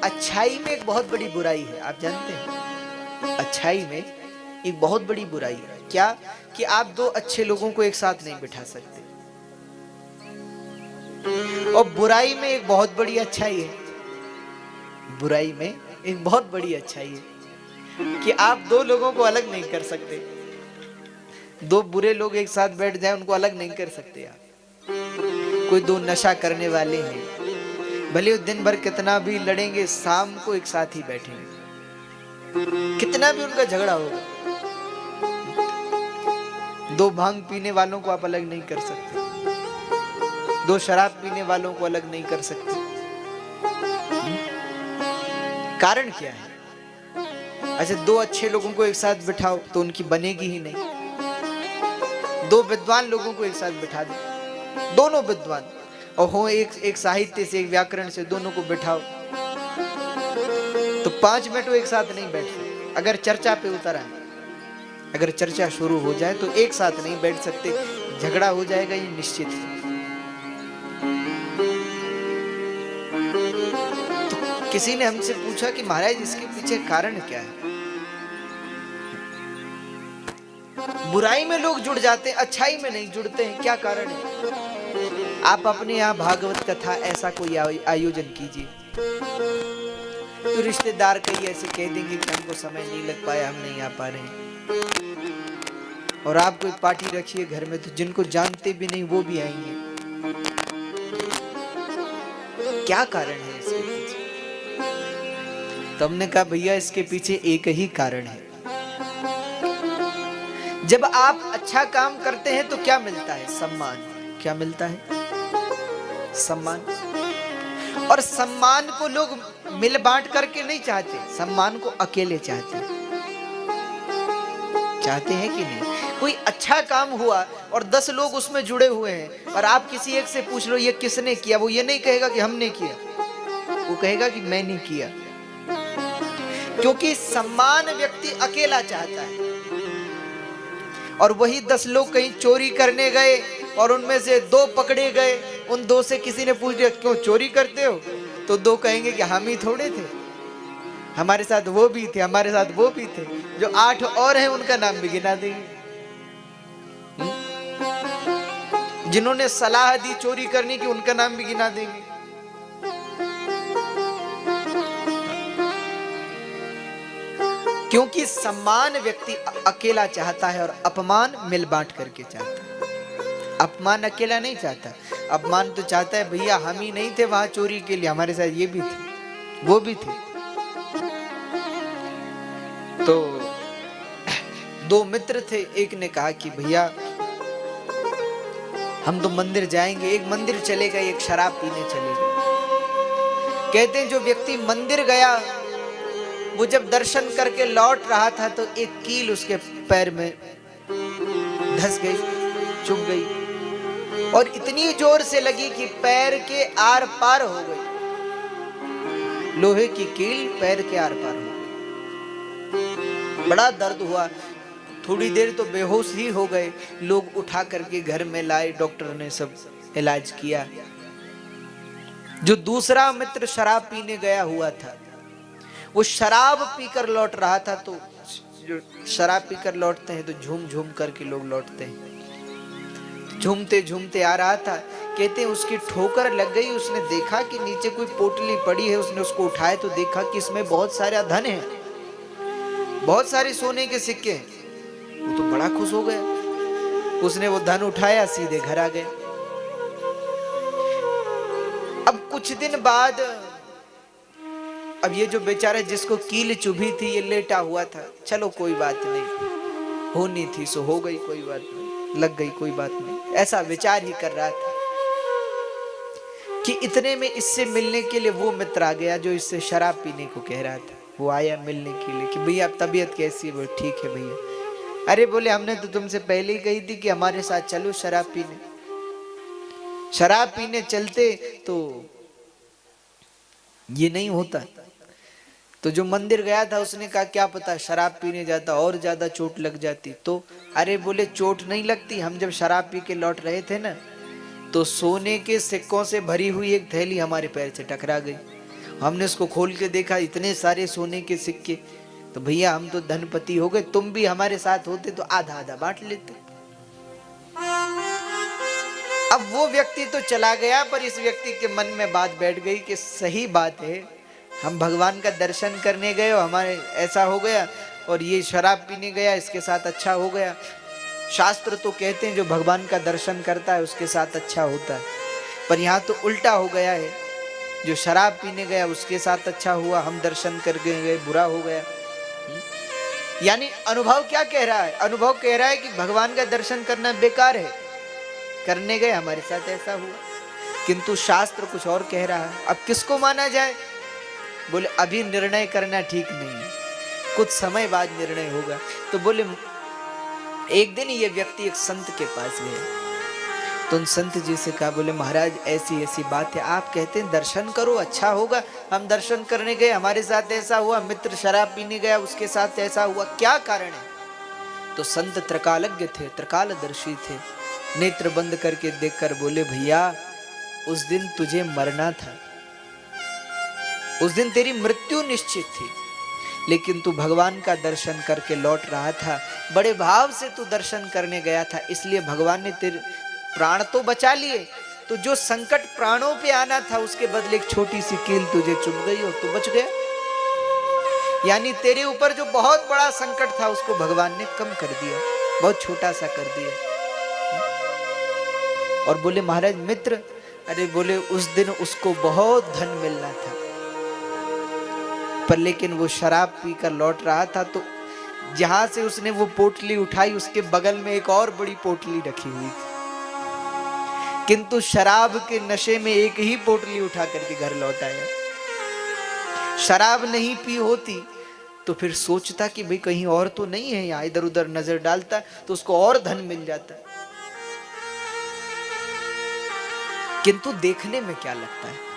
अच्छाई में एक बहुत बड़ी बुराई है, आप जानते हैं? अच्छाई में एक बहुत बड़ी बुराई है। क्या? कि आप दो अच्छे लोगों को एक साथ नहीं बिठा सकते। और बुराई में एक बहुत बड़ी अच्छाई है, बुराई में एक बहुत बड़ी अच्छाई है कि आप दो लोगों को अलग नहीं कर सकते। दो बुरे लोग एक साथ बैठ जाएं, उनको अलग नहीं कर सकते आप। कोई दो नशा करने वाले हैं, भले वो दिन भर कितना भी लड़ेंगे, शाम को एक साथ ही बैठेंगे, कितना भी उनका झगड़ा होगा। दो भांग पीने वालों को आप अलग नहीं कर सकते, दो शराब पीने वालों को अलग नहीं कर सकते। कारण क्या है? अच्छा, दो अच्छे लोगों को एक साथ बिठाओ तो उनकी बनेगी ही नहीं। दो विद्वान लोगों को एक साथ बिठा दो, दोनों विद्वान, और हो एक साहित्य से, एक व्याकरण से, दोनों को बिठाओ तो 5 मिनट वो एक साथ नहीं बैठ सकते। अगर चर्चा पे उतर आए, अगर चर्चा शुरू हो जाए तो एक साथ नहीं बैठ सकते, झगड़ा हो जाएगा, ये निश्चित है। तो किसी ने हमसे पूछा कि महाराज इसके पीछे कारण क्या है? बुराई में लोग जुड़ जाते हैं, अच्छाई में नहीं जुड़ते हैं, क्या कारण है? आप अपने यहाँ भागवत कथा ऐसा कोई आयोजन कीजिए तो रिश्तेदार कई ऐसे कह देंगे कि हमको समय नहीं लग पाया, हम नहीं आ पा रहे हैं। और आप कोई पार्टी रखिए घर में, तो जिनको जानते भी नहीं वो भी आएंगे। क्या कारण है इसके पीछे? तो हमने कहा भैया इसके पीछे एक ही कारण है। जब आप अच्छा काम करते हैं तो क्या मिलता है? सम्मान। क्या मिलता है? सम्मान। और सम्मान को लोग मिल बांट करके नहीं चाहते, सम्मान को अकेले चाहते हैं। चाहते हैं कि नहीं? कोई अच्छा काम हुआ और 10 लोग उसमें जुड़े हुए हैं, और आप किसी एक से पूछ लो ये किसने किया, वो ये नहीं कहेगा कि हमने किया, वो कहेगा कि मैंने किया। क्योंकि सम्मान व्यक्ति अकेला चाहता है। और वही 10 लोग कहीं चोरी करने गए और उनमें से 2 पकड़े गए, उन 2 से किसी ने पूछ लिया क्यों चोरी करते हो, तो 2 कहेंगे कि हम ही थोड़े थे, हमारे साथ वो भी थे, हमारे साथ वो भी थे। जो 8 और हैं उनका नाम भी गिना देंगे। जिन्होंने सलाह दी चोरी करने की, उनका नाम भी गिना देंगे। क्योंकि सम्मान व्यक्ति अकेला चाहता है और अपमान मिल बांट करके चाहता है। अपमान अकेला नहीं चाहता, अपमान तो चाहता है भैया हम ही नहीं थे वहां चोरी के लिए, हमारे साथ ये भी थे, वो भी थे। तो 2 मित्र थे, एक ने कहा कि भैया हम तो मंदिर जाएंगे। एक मंदिर चले गए, एक शराब पीने चले गए। कहते हैं जो व्यक्ति मंदिर गया, वो जब दर्शन करके लौट रहा था तो एक कील उसके पैर में धंस गई, चुभ गई, और इतनी जोर से लगी कि पैर के आर पार हो गई। लोहे की कील पैर के आर पार हो गई। बड़ा दर्द हुआ, थोड़ी देर तो बेहोश ही हो गए। लोग उठा करके घर में लाए, डॉक्टर ने सब इलाज किया। जो दूसरा मित्र शराब पीने गया हुआ था, वो शराब पीकर लौट रहा था। तो जो शराब पीकर लौटते हैं तो झूम झूम करके लोग लौटते हैं। झूमते झूमते आ रहा था, कहते हैं उसकी ठोकर लग गई। उसने देखा कि नीचे कोई पोटली पड़ी है, उसने उसको उठाया तो देखा कि इसमें बहुत सारा धन है, बहुत सारे सोने के सिक्के हैं। वो तो बड़ा खुश हो गया, उसने वो धन उठाया, सीधे घर आ गए। अब कुछ दिन बाद, अब ये जो बेचारा जिसको कील चुभी थी ये लेटा हुआ था, चलो कोई बात नहीं, होनी थी सो हो गई, कोई बात नहीं, लग गई कोई बात नहीं, ऐसा विचार ही कर रहा था कि इतने में इससे मिलने के लिए वो मित्र आ गया जो इससे शराब पीने को कह रहा था। वो आया मिलने के लिए कि भैया तबीयत कैसी है? वो ठीक है भैया। अरे बोले हमने तो तुमसे पहले ही कही थी कि हमारे साथ चलो शराब पीने। शराब पीने चलते तो ये नहीं होता। तो जो मंदिर गया था उसने कहा क्या पता शराब पीने जाता और ज्यादा चोट लग जाती। तो अरे बोले चोट नहीं लगती, हम जब शराब पी के लौट रहे थे ना तो सोने के सिक्कों से भरी हुई एक थैली हमारे पैर से टकरा गई हमने उसको खोल के देखा, इतने सारे सोने के सिक्के। तो भैया हम तो धनपति हो गए, तुम भी हमारे साथ होते तो आधा आधा बांट लेते। अब वो व्यक्ति तो चला गया, पर इस व्यक्ति के मन में बात बैठ गई कि सही बात है, हम भगवान का दर्शन करने गए और हमारे ऐसा हो गया, और ये शराब पीने गया, इसके साथ अच्छा हो गया। शास्त्र तो कहते हैं जो भगवान का दर्शन करता है उसके साथ अच्छा होता है, पर यहाँ तो उल्टा हो गया है। जो शराब पीने गया उसके साथ अच्छा हुआ, हम दर्शन करके गए बुरा हो गया। यानी अनुभव क्या कह रहा है? अनुभव कह रहा है कि भगवान का दर्शन करना बेकार है, करने गए हमारे साथ ऐसा हुआ। किंतु शास्त्र कुछ और कह रहा है। अब किसको माना जाए? बोले अभी निर्णय करना ठीक नहीं है, कुछ समय बाद निर्णय होगा। तो बोले एक दिन ये व्यक्ति एक संत के पास गया, तो उन संत जी से कहा, बोले महाराज ऐसी ऐसी बात है, आप कहते हैं दर्शन करो अच्छा होगा, हम दर्शन करने गए हमारे साथ ऐसा हुआ, मित्र शराब पीने गया उसके साथ ऐसा हुआ, क्या कारण है? तो संत त्रिकालज्ञ थे, त्रिकालदर्शी थे, नेत्र बंद करके देखकर बोले भैया उस दिन तुझे मरना था, उस दिन तेरी मृत्यु निश्चित थी, लेकिन तू भगवान का दर्शन करके लौट रहा था, बड़े भाव से तू दर्शन करने गया था, इसलिए भगवान ने तेरे प्राण तो बचा लिए। तो जो संकट प्राणों पे आना था उसके बदले एक छोटी सी कील तुझे चुभ गई और तू बच गया। यानी तेरे ऊपर जो बहुत बड़ा संकट था उसको भगवान ने कम कर दिया, बहुत छोटा सा कर दिया। और बोले महाराज मित्र, अरे बोले उस दिन उसको बहुत धन मिलना था, पर लेकिन वो शराब पीकर लौट रहा था, तो जहां से उसने वो पोटली उठाई उसके बगल में एक और बड़ी पोटली रखी हुई थी, किंतु शराब के नशे में एक ही पोटली उठा करके घर लौट आया। शराब नहीं पी होती तो फिर सोचता कि भाई कहीं और तो नहीं है यहाँ, इधर उधर नजर डालता तो उसको और धन मिल जाता, किंतु देखने में क्या लगता है।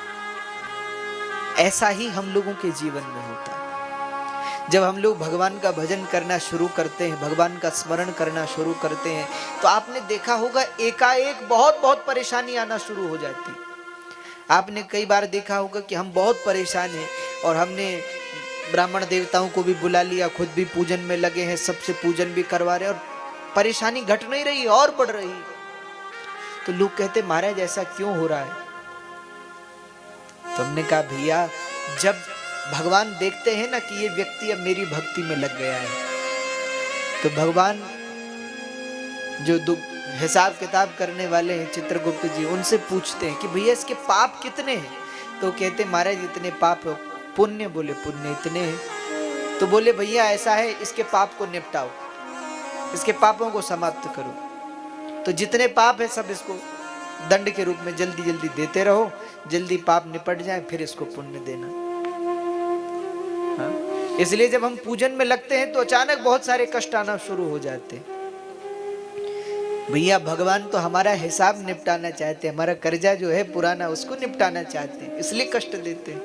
ऐसा ही हम लोगों के जीवन में होता है। जब हम लोग भगवान का भजन करना शुरू करते हैं, भगवान का स्मरण करना शुरू करते हैं, तो आपने देखा होगा एकाएक बहुत बहुत परेशानी आना शुरू हो जाती है। आपने कई बार देखा होगा कि हम बहुत परेशान हैं और हमने ब्राह्मण देवताओं को भी बुला लिया, खुद भी पूजन में लगे हैं, सबसे पूजन भी करवा रहे हैं, और परेशानी घट नहीं रही और बढ़ रही। तो लोग कहते महाराज ऐसा क्यों हो रहा है? तो हमने कहा भैया जब भगवान देखते हैं ना कि ये व्यक्ति अब मेरी भक्ति में लग गया है, तो भगवान जो हिसाब किताब करने वाले हैं चित्रगुप्त जी, उनसे पूछते हैं कि भैया इसके पाप कितने हैं? तो कहते महाराज इतने पाप है। पुण्य? बोले पुण्य इतने हैं। तो बोले भैया ऐसा है, इसके पाप को निपटाओ, इसके पापों को समाप्त करो। तो जितने पाप है सब इसको दंड के रूप में जल्दी जल्दी देते रहो, जल्दी पाप निपट जाए, फिर इसको पुण्य देना। हाँ? इसलिए जब हम पूजन में लगते हैं तो अचानक बहुत सारे कष्ट आना शुरू हो जाते हैं। भैया भगवान तो हमारा हिसाब निपटाना चाहते हैं, हमारा कर्जा जो है पुराना उसको निपटाना चाहते हैं, इसलिए कष्ट देते हैं।